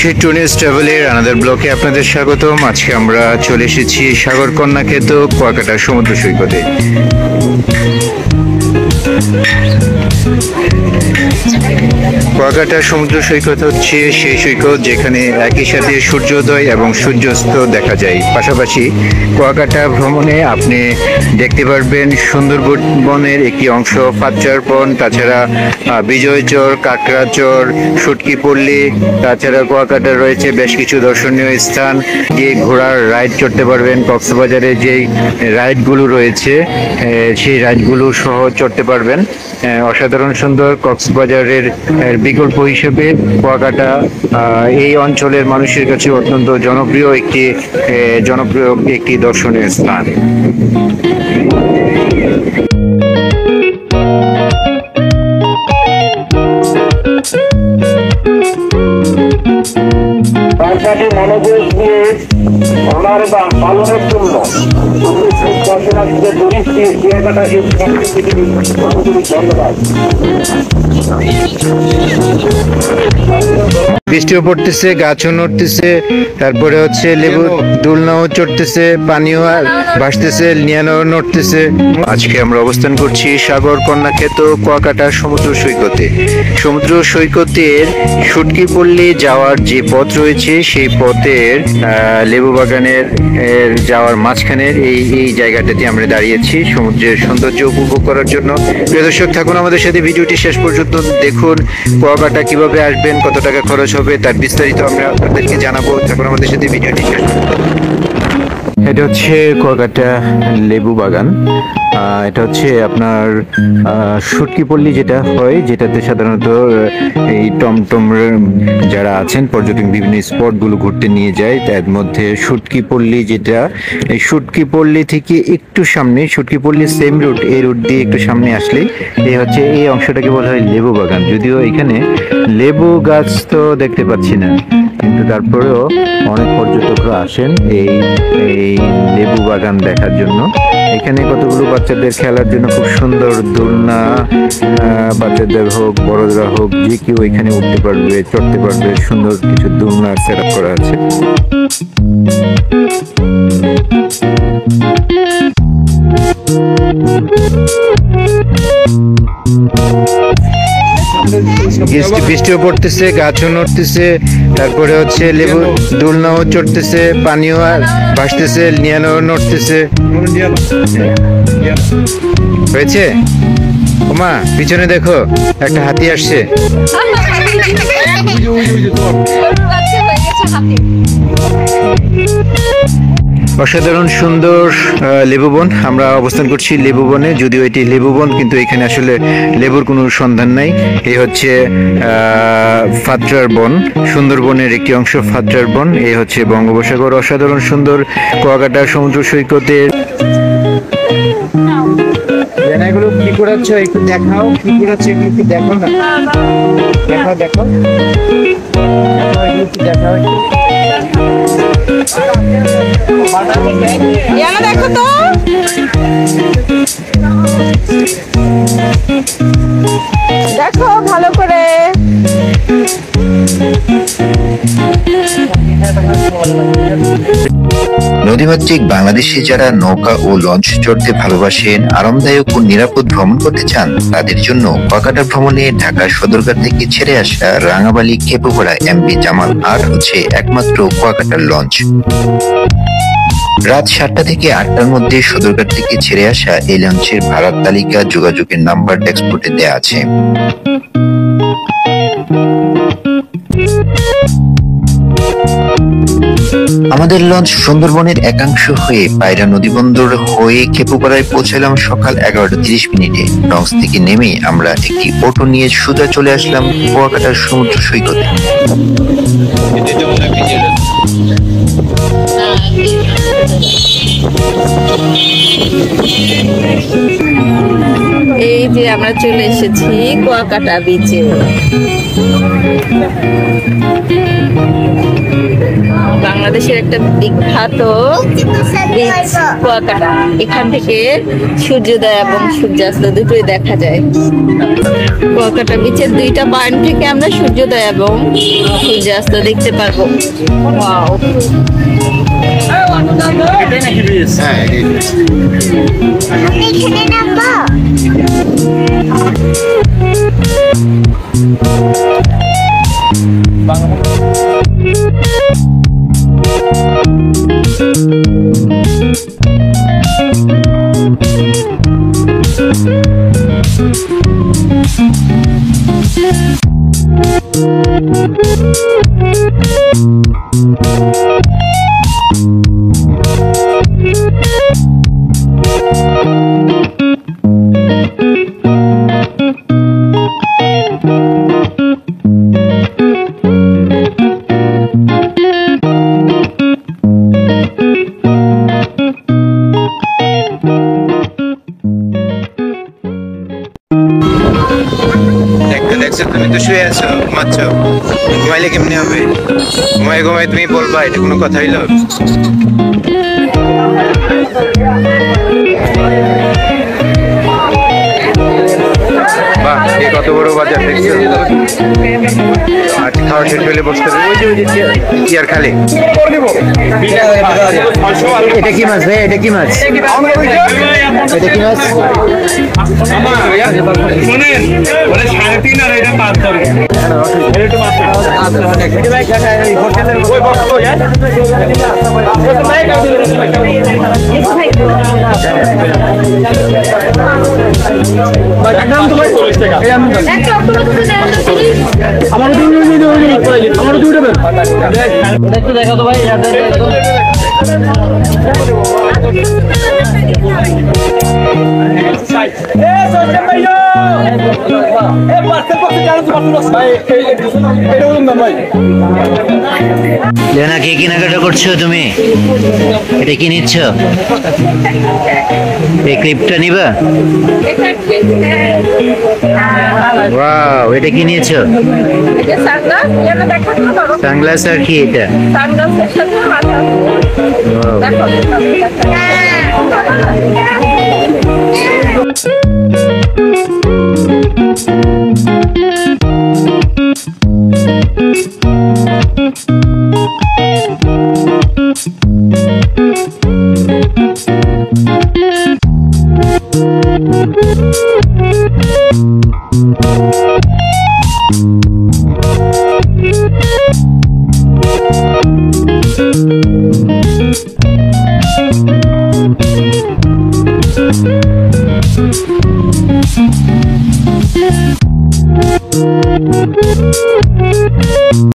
প্রবাসী টুরিস্ট ট্রাভেলের আনাদার ব্লকে আপনাদের স্বাগতম। আজকে আমরা চলে এসেছি সাগরকন্যা ক্ষেত কুয়াকাটা সমুদ্র সৈকতে। কুয়াকাটা সমুদ্র সৈকত হচ্ছে সেই সৈকত যেখানে একই সাথে সূর্যোদয় এবং সূর্যাস্ত দেখা যায়। পাশাপাশি কুয়াকাটা ভ্রমণে আপনি দেখতে পারবেন সুন্দরবনের একটি অংশ ফাতচার বন, তাছাড়া বিজয়চর, কাকড়াচর, সুটকিপল্লী, তাছাড়া কুয়াকাটা রয়েছে বেশ কিছু দর্শনীয় স্থান, গিয়ে ঘোড়ার রাইড চড়তে পারবেন। কক্সবাজারে যেই রাইডগুলো রয়েছে সেই রাইডগুলো সহ চড়তে পারবেন। অসাধারণ সুন্দর কক্সবাজারের বিকল্প হিসেবে কুয়াকাটা এই অঞ্চলের মানুষের কাছে অত্যন্ত জনপ্রিয় একটি দর্শনীয় স্থান। মনোযোগ দিয়ে ওনার বা পালনের জন্য ধন্যবাদ। বৃষ্টিও পড়তেছে, গাছও নড়তেছে, তারপরে হচ্ছে লেবু দোলনাও চড়তেছে, পানিও ভাসতেছে, নিয়ানও নড়তেছে। আজকে আমরা অবস্থান করছি সাগরকন্যা ক্ষেত কুয়াকাটা সমুদ্র সৈকতে। সমুদ্র সৈকতের সুটকিপল্লী যাওয়ার যে পথ রয়েছে সেই পথের লেবু বাগানের যাওয়ার মাঝখানের এই জায়গাটাতে আমরা দাঁড়িয়েছি সমুদ্রের সৌন্দর্য উপভোগ করার জন্য। প্রিয় দর্শক, থাকুন আমাদের সাথে, ভিডিওটি শেষ পর্যন্ত দেখুন। কুয়াকাটা কিভাবে আসবেন, কত টাকা খরচ হবে, তার বিস্তারিত আমরা আপনাদেরকে জানাবো। থাকুন আমাদের সাথে, ভিডিওটি শেষ পর্যন্ত। এটা হচ্ছে কুয়াকাটা লেবু বাগান। এটা হচ্ছে আপনার সুটকিপল্লী যেটা হয়, যেটাতে সাধারণত এই টমটম যারা আছেন পর্যটক বিভিন্ন স্পটগুলো ঘুরতে নিয়ে যায়। তার মধ্যে সুটকিপল্লী যেটা, এই সুটকিপল্লী থেকে একটু সামনে, সুটকিপল্লী সেম রুট, এই রুট দিয়ে একটু সামনে আসলেই এই হচ্ছে এই অংশটাকে বলা হয় লেবু বাগান। যদিও এখানে লেবু গাছ তো দেখতে পাচ্ছি না, কিন্তু তারপরেও অনেক পর্যটকরা আসেন এই লেবু বাগান দেখার জন্য। এখানে কতগুলো বাচ্চাদের খেলার জন্য খুব সুন্দর দোলনা, বাচ্চাদের হোক বড়রা হোক যে কেউ এখানে উঠতে পারবে, চড়তে পারবে। সুন্দর কিছু দোলনার সেট আপ করা আছে। বৃষ্টিও পড়তেছে, গাছও নড়তেছে, তারপরে হচ্ছে লেবু দোলনাও চড়তেছে, পানিও ভাসতেছে, নিয়ানও নড়তেছে। হয়েছে ওমা, পিছনে দেখো একটা হাতি আসছে। অসাধারণ সুন্দর লেবু বন। আমরা অবস্থান করছি লেবু বনে, যদিও এটি লেবু বন কিন্তু এখানে আসলে লেবুর কোনো সন্ধান নাই। এই হচ্ছে ফাতরার বন, সুন্দরবনের একটি অংশ ফাতরার বন। এই হচ্ছে বঙ্গোপসাগর। অসাধারণ সুন্দর কুয়াকাটা সমুদ্র সৈকতের। এগুলো কি করাচ্ছ, একটু দেখাও কি করাচ্ছ, একটু দেখো না, দেখাও দেখো দেখাও দেখো তো। দেখো ভালো করে। নদীমাতৃক বাংলাদেশে যারা নৌকা ও লঞ্চ চড়তে ভালোবাসেন, আরামদায়ক ও নিরাপদ ভ্রমণ করতে চান, তাদের জন্য কুয়াকাটা ভ্রমণে ঢাকা সদরঘাট থেকে ছেড়ে আসা রাঙাবালি খেপুপাড়া এমপি জামাল আর হচ্ছে একমাত্র কুয়াকাটার লঞ্চ। রাত 7টা থেকে 8টার মধ্যে সদরঘাট থেকে ছেড়ে আসা এই লঞ্চের ভাড়ার তালিকা যোগাযোগের নাম্বার ডেস্কবোর্ডে দেয়া আছে। আমাদের লঞ্চ সুন্দরবনের একাংশ হয়ে পায়রা নদীবন্দর হয়ে খেপুপাড়ায় পৌঁছালাম সকাল 11:30। লঞ্চ থেকে নেমে আমরা একটি অটো নিয়ে সোজা চলে আসলাম কুয়াকাটার সমুদ্র সৈকতে। এই যে আমরা চলে এসেছি কুয়াকাটা বিচে। বাংলাদেশের একটা বিখ্যাত বীচ কুয়াকাটা। এখান থেকে সূর্যোদয় এবং সূর্যাস্ত দুটোই দেখা যায়। কুয়াকাটা বিচের দুইটা পয়েন্ট থেকে আমরা সূর্যোদয় এবং সূর্যাস্ত দেখতে পারবো। ওয়াও, দেখছো তুমি তো শুয়ে আছো, ঘুমাচ্ছ। ঘুমাইলে কেমনি হবে? ঘুমাই ঘুমাই তুমি বলবা, এটা কোনো কথা হইলো? বাহ, এ কত বড় বাজার দেখছো। আর খাওয়া শেষ হলে বসতে হবে। ওই যে চেয়ার খালি। এটা কি মাছ ভাই? এটা কি মাছ? এটা কি মাছ? শোনেন, বলে 3.5 আর এটা 5 ধরে। লেনা, কি কেনাকাটা করছো তুমি? এটা কি নিচ্ছ? এই ক্লিপটা নিবা? ওয়াও, এটা কি নিয়েছো? সানগ্লাস আর কি এটা?